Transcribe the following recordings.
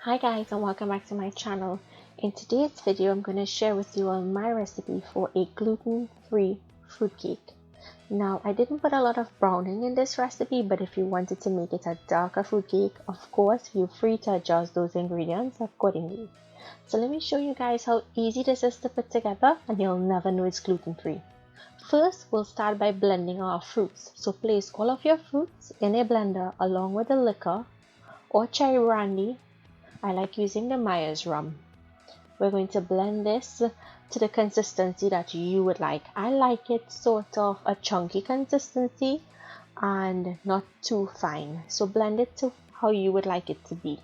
Hi guys, and welcome back to my channel. In today's video I'm going to share with you all my recipe for a gluten-free fruitcake. Now I didn't put a lot of browning in this recipe, but if you wanted to make it a darker fruitcake, of course feel free to adjust those ingredients accordingly. So let me show you guys how easy this is to put together and you'll never know it's gluten-free. First, we'll start by blending our fruits. So place all of your fruits in a blender along with the liquor or cherry brandy. I like using the Myers rum. We're going to blend this to the consistency that you would like. I like it sort of a chunky consistency and not too fine. So blend it to how you would like it to be.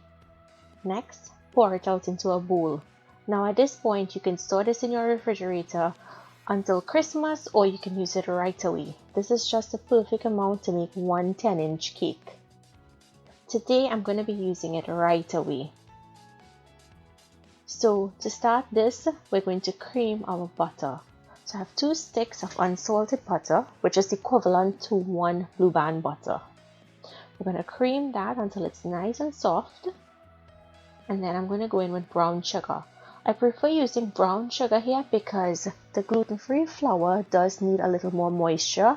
Next, pour it out into a bowl. Now at this point, you can store this in your refrigerator until Christmas, or you can use it right away. This is just the perfect amount to make one 10-inch cake. Today, I'm going to be using it right away. So to start this, we're going to cream our butter. So I have 2 sticks of unsalted butter, which is equivalent to 1 Blue Band butter. We're going to cream that until it's nice and soft. And then I'm going to go in with brown sugar. I prefer using brown sugar here because the gluten-free flour does need a little more moisture,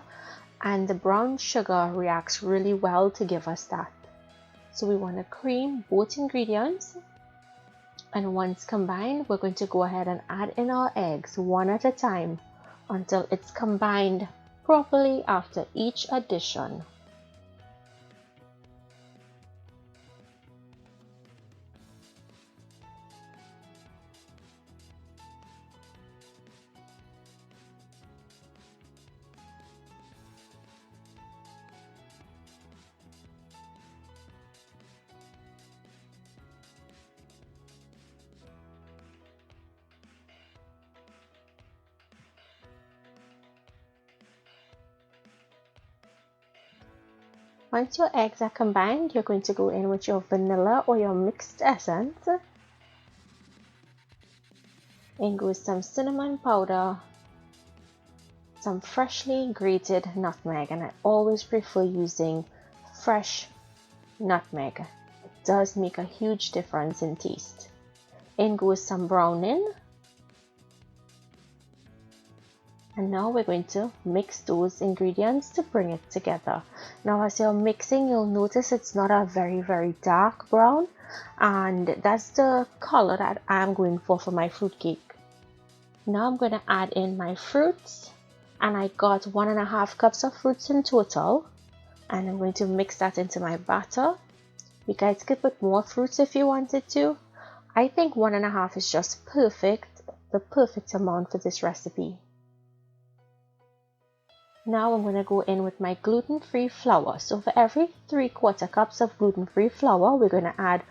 and the brown sugar reacts really well to give us that. So we want to cream both ingredients. And once combined, we're going to go ahead and add in our eggs one at a time until it's combined properly after each addition. Once your eggs are combined, you're going to go in with your vanilla or your mixed essence. In goes some cinnamon powder, some freshly grated nutmeg, and I always prefer using fresh nutmeg. It does make a huge difference in taste. In goes some browning. And now we're going to mix those ingredients to bring it together. Now as you're mixing, you'll notice it's not a very dark brown, and that's the color that I'm going for my fruitcake. Now I'm going to add in my fruits, and I got 1.5 cups of fruits in total, and I'm going to mix that into my batter. You guys could put more fruits if you wanted to. I think 1.5 is just perfect, the perfect amount for this recipe. Now I'm going to go in with my gluten-free flour. So for every 3/4 cups of gluten-free flour, we're going to add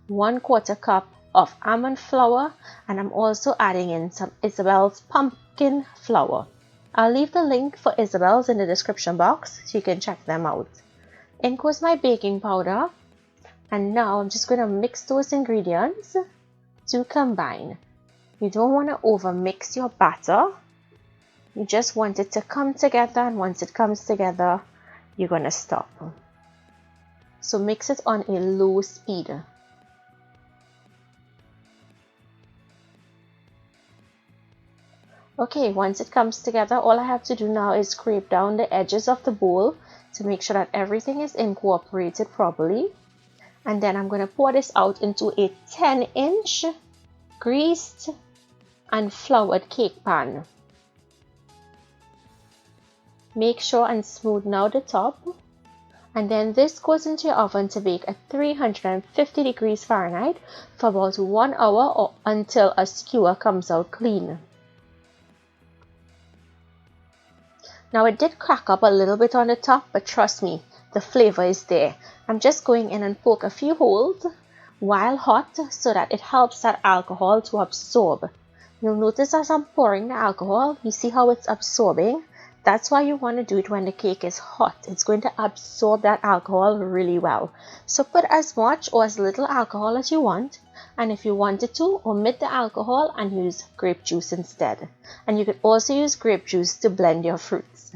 1/4 cup of almond flour, and I'm also adding in some Isabels pumpkin flour. I'll leave the link for Isabels in the description box so you can check them out. In goes my baking powder, and now I'm just going to mix those ingredients to combine. You don't want to over mix your batter. You just want it to come together, and once it comes together, you're going to stop. So mix it on a low speed. Okay, once it comes together, all I have to do now is scrape down the edges of the bowl to make sure that everything is incorporated properly. And then I'm going to pour this out into a 10-inch greased and floured cake pan. Make sure and smoothen out the top, and then this goes into your oven to bake at 350 degrees Fahrenheit for about 1 hour or until a skewer comes out clean. Now it did crack up a little bit on the top, but trust me, the flavor is there. I'm just going in and poke a few holes while hot so that it helps that alcohol to absorb. You'll notice as I'm pouring the alcohol, you see how it's absorbing? That's why you want to do it when the cake is hot. It's going to absorb that alcohol really well. So put as much or as little alcohol as you want. And if you wanted to, omit the alcohol and use grape juice instead. And you could also use grape juice to blend your fruits.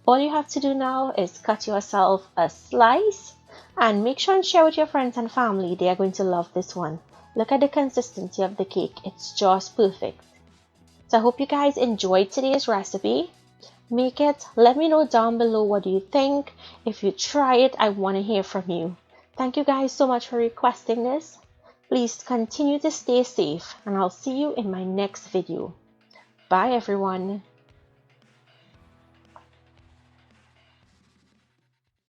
All you have to do now is cut yourself a slice And make sure and share with your friends and family. They are going to love this one. Look at the consistency of the cake. It's just perfect. So I hope you guys enjoyed today's recipe. Make it. Let me know down below what do you think. If you try it, I want to hear from you. Thank you guys so much for requesting this. Please continue to stay safe and I'll see you in my next video. Bye everyone.